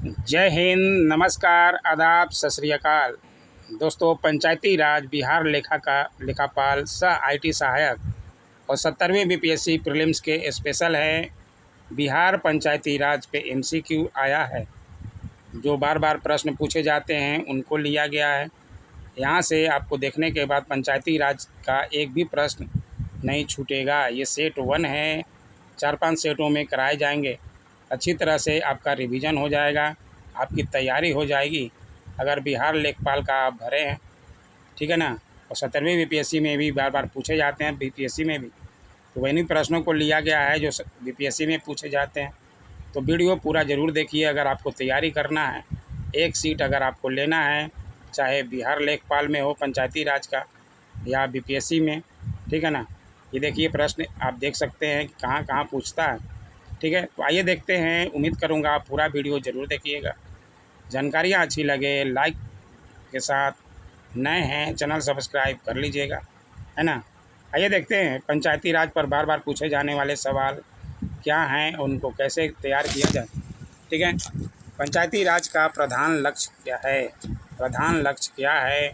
जय हिंद, नमस्कार, आदाब, सत श्री अकाल। दोस्तों, पंचायती राज बिहार लेखापाल सह आईटी सहायक और 70वें बीपीएससी प्रीलिम्स के स्पेशल है। बिहार पंचायती राज पे एमसीक्यू आया है। जो बार बार प्रश्न पूछे जाते हैं उनको लिया गया है। यहाँ से आपको देखने के बाद पंचायती राज का एक भी प्रश्न नहीं छूटेगा। ये सेट 1 है, 4-5 सेटों में कराए जाएंगे। अच्छी तरह से आपका रिवीजन हो जाएगा, आपकी तैयारी हो जाएगी अगर बिहार लेखपाल का आप भरे हैं, ठीक है ना। और 70वें बीपीएससी में भी बार बार पूछे जाते हैं, बीपीएससी में भी तो वही प्रश्नों को लिया गया है जो बीपीएससी में पूछे जाते हैं। तो वीडियो पूरा ज़रूर देखिए अगर आपको तैयारी करना है। एक सीट अगर आपको लेना है, चाहे बिहार लेखपाल में हो पंचायती राज का या बीपीएससी में, ठीक है ना। ये देखिए प्रश्न आप देख सकते हैं कहाँ कहाँ पूछता है, ठीक है। तो आइए देखते हैं। उम्मीद करूँगा आप पूरा वीडियो ज़रूर देखिएगा। जानकारियाँ अच्छी लगे लाइक के साथ, नए हैं चैनल सब्सक्राइब कर लीजिएगा, है ना। आइए देखते हैं पंचायती राज पर बार बार पूछे जाने वाले सवाल क्या हैं, उनको कैसे तैयार किया जाए, ठीक है। पंचायती राज का प्रधान लक्ष्य क्या है? प्रधान लक्ष्य क्या है,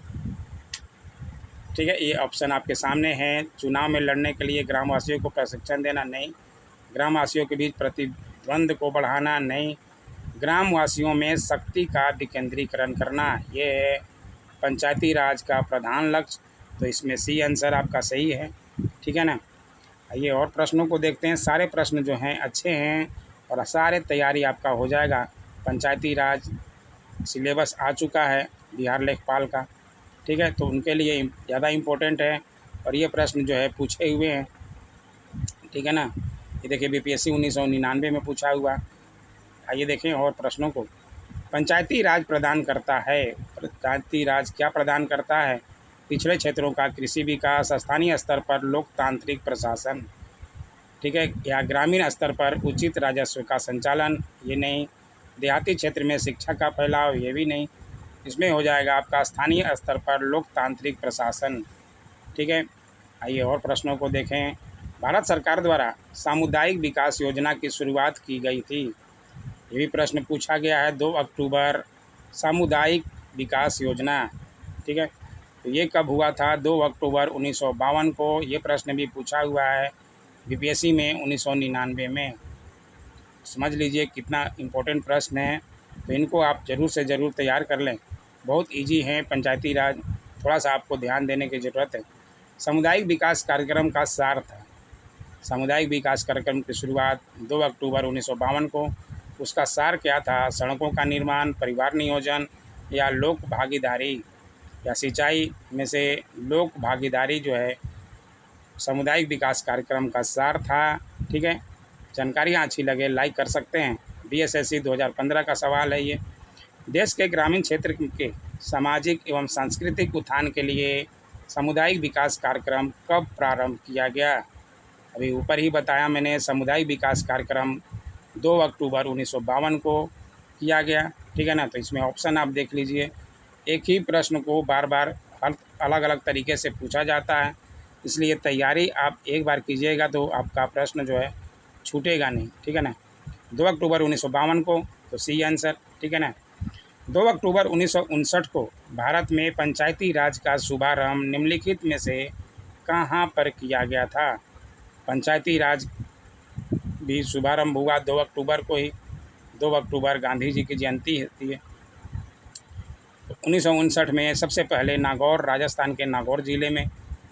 ठीक है। ये ऑप्शन आपके सामने हैं। चुनाव में लड़ने के लिए ग्रामवासियों को प्रशिक्षण देना, नहीं। ग्रामवासियों के बीच प्रतिद्वंद को बढ़ाना, नहीं। ग्रामवासियों में शक्ति का विकेंद्रीकरण करना, ये है पंचायती राज का प्रधान लक्ष्य। तो इसमें सी आंसर आपका सही है, ठीक है ना। आइए और प्रश्नों को देखते हैं। सारे प्रश्न जो हैं अच्छे हैं और सारे तैयारी आपका हो जाएगा। पंचायती राज सिलेबस आ चुका है बिहार लेखपाल का, ठीक है। तो उनके लिए ज़्यादा इम्पोर्टेंट है और ये प्रश्न जो है पूछे हुए हैं, ठीक है ना। ये देखिए बीपीएससी 1999 में पूछा हुआ। आइए देखें और प्रश्नों को। पंचायती राज प्रदान करता है, पंचायती राज क्या प्रदान करता है? पिछड़े क्षेत्रों का कृषि विकास, स्थानीय स्तर पर लोकतांत्रिक प्रशासन, ठीक है, या ग्रामीण स्तर पर उचित राजस्व का संचालन, ये नहीं। देहाती क्षेत्र में शिक्षा का फैलाव, ये भी नहीं। इसमें हो जाएगा आपका स्थानीय स्तर पर लोकतांत्रिक प्रशासन, ठीक है। आइए और प्रश्नों को देखें। भारत सरकार द्वारा सामुदायिक विकास योजना की शुरुआत की गई थी, ये भी प्रश्न पूछा गया है। 2 अक्टूबर सामुदायिक विकास योजना, ठीक है। तो ये कब हुआ था? 2 अक्टूबर 1952 को। ये प्रश्न भी पूछा हुआ है बीपीएससी में 1999 में। समझ लीजिए कितना इम्पोर्टेंट प्रश्न है। तो इनको आप ज़रूर से ज़रूर तैयार कर लें, बहुत इजी है पंचायती राज, थोड़ा सा आपको ध्यान देने की ज़रूरत है। सामुदायिक विकास कार्यक्रम का सार था। सामुदायिक विकास कार्यक्रम की शुरुआत 2 अक्टूबर 1952 को। उसका सार क्या था? सड़कों का निर्माण, परिवार नियोजन या लोक भागीदारी, या सिंचाई में से लोक भागीदारी जो है सामुदायिक विकास कार्यक्रम का सार था, ठीक है। जानकारियाँ अच्छी लगे लाइक कर सकते हैं। बीएसएससी 2015 का सवाल है ये। देश के ग्रामीण क्षेत्र के सामाजिक एवं सांस्कृतिक उत्थान के लिए सामुदायिक विकास कार्यक्रम कब प्रारंभ किया गया? अभी ऊपर ही बताया मैंने, सामुदायिक विकास कार्यक्रम 2 अक्टूबर 1952 को किया गया, ठीक है ना। तो इसमें ऑप्शन आप देख लीजिए। एक ही प्रश्न को बार बार अलग अलग तरीके से पूछा जाता है, इसलिए तैयारी आप एक बार कीजिएगा तो आपका प्रश्न जो है छूटेगा नहीं, ठीक है ना। 2 अक्टूबर 1952 को, तो सी आंसर, ठीक है ना। 2 अक्टूबर 1959 को भारत में पंचायती राज का शुभारंभ निम्नलिखित में से कहाँ पर किया गया था? पंचायती राज भी शुभारंभ हुआ 2 अक्टूबर को ही। 2 अक्टूबर गांधी जी की जयंती होती है। 1959 में सबसे पहले नागौर, राजस्थान के नागौर ज़िले में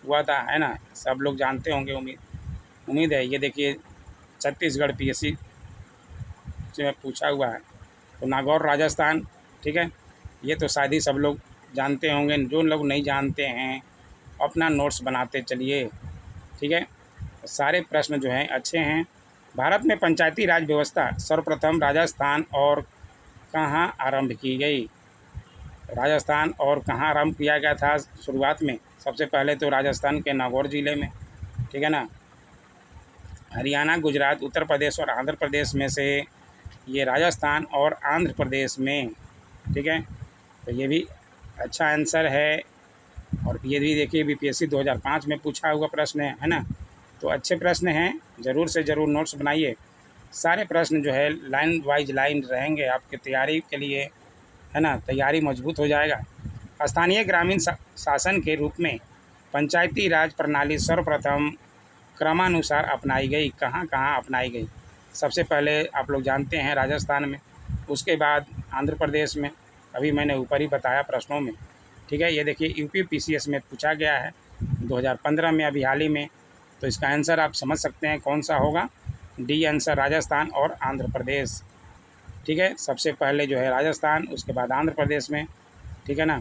हुआ था, है ना। सब लोग जानते होंगे, उम्मीद है। ये देखिए छत्तीसगढ़ पीएससी से पूछा हुआ है, तो नागौर राजस्थान, ठीक है। ये तो शायद ही सब लोग जानते होंगे। जो लोग नहीं जानते हैं अपना नोट्स बनाते चलिए, ठीक है। सारे प्रश्न जो हैं अच्छे हैं। भारत में पंचायती राज व्यवस्था सर्वप्रथम राजस्थान और कहाँ आरंभ की गई? राजस्थान और कहाँ आरंभ किया गया था शुरुआत में? सबसे पहले तो राजस्थान के नागौर ज़िले में, ठीक है ना। हरियाणा, गुजरात, उत्तर प्रदेश और आंध्र प्रदेश में से ये राजस्थान और आंध्र प्रदेश में, ठीक है। तो ये भी अच्छा आंसर है। और ये भी देखिए बीपीएससी 2005 में पूछा हुआ प्रश्न है ना। तो अच्छे प्रश्न हैं, ज़रूर से ज़रूर नोट्स बनाइए। सारे प्रश्न जो है लाइन वाइज लाइन रहेंगे आपके तैयारी के लिए, है ना, तैयारी मजबूत हो जाएगा। स्थानीय ग्रामीण शासन के रूप में पंचायती राज प्रणाली सर्वप्रथम क्रमानुसार अपनाई गई। कहाँ कहाँ अपनाई गई? सबसे पहले आप लोग जानते हैं राजस्थान में, उसके बाद आंध्र प्रदेश में, अभी मैंने ऊपर ही बताया प्रश्नों में, ठीक है। ये देखिए यूपी पीसीएस में पूछा गया है 2015 में, अभी हाल ही में। तो इसका आंसर आप समझ सकते हैं कौन सा होगा, डी आंसर, राजस्थान और आंध्र प्रदेश, ठीक है। सबसे पहले जो है राजस्थान, उसके बाद आंध्र प्रदेश में, ठीक है ना।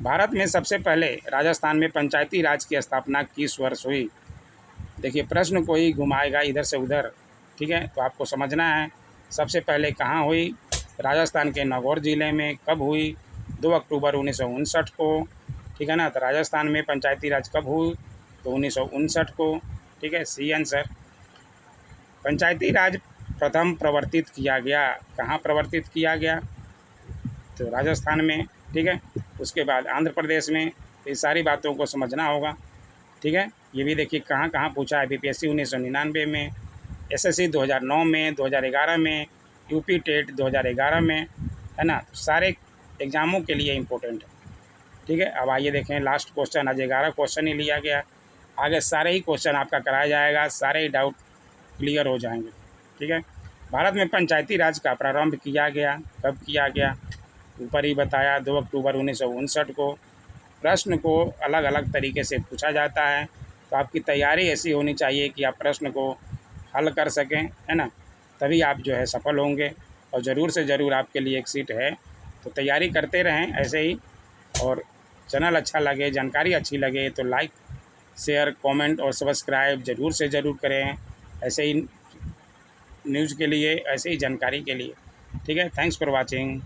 भारत में सबसे पहले राजस्थान में पंचायती राज की स्थापना किस वर्ष हुई? देखिए प्रश्न को ही घुमाएगा इधर से उधर, ठीक है, तो आपको समझना है। सबसे पहले कहाँ हुई? राजस्थान के नागौर ज़िले में। कब हुई? 2 अक्टूबर 1959 को, ठीक है ना। तो राजस्थान में पंचायती राज कब हुई? तो 1959 को, ठीक है, सी आंसर। पंचायती राज प्रथम प्रवर्तित किया गया, कहाँ प्रवर्तित किया गया? तो राजस्थान में, ठीक है। उसके बाद आंध्र प्रदेश में। तो ये सारी बातों को समझना होगा, ठीक है। ये भी देखिए कहाँ कहाँ पूछा है, बीपीएससी 1999 में, एसएससी 2009 में, 2011 में, यूपी टेट 2011 में, है ना। सारे एग्ज़ामों के लिए इम्पोर्टेंट है, ठीक है। अब आइए देखें लास्ट क्वेश्चन, आज 11 क्वेश्चन ही लिया गया, आगे सारे ही क्वेश्चन आपका कराया जाएगा, सारे ही डाउट क्लियर हो जाएंगे, ठीक है। भारत में पंचायती राज का प्रारंभ किया गया, कब किया गया? ऊपर ही बताया 2 अक्टूबर 1959 को। प्रश्न को अलग अलग तरीके से पूछा जाता है, तो आपकी तैयारी ऐसी होनी चाहिए कि आप प्रश्न को हल कर सकें, है ना, तभी आप जो है सफल होंगे। और ज़रूर से ज़रूर आपके लिए एक सीट है, तो तैयारी करते रहें ऐसे ही। और चैनल अच्छा लगे, जानकारी अच्छी लगे तो लाइक, शेयर, कमेंट और सब्सक्राइब ज़रूर से ज़रूर करें, ऐसे ही न्यूज़ के लिए, ऐसे ही जानकारी के लिए, ठीक है। Thanks for watching.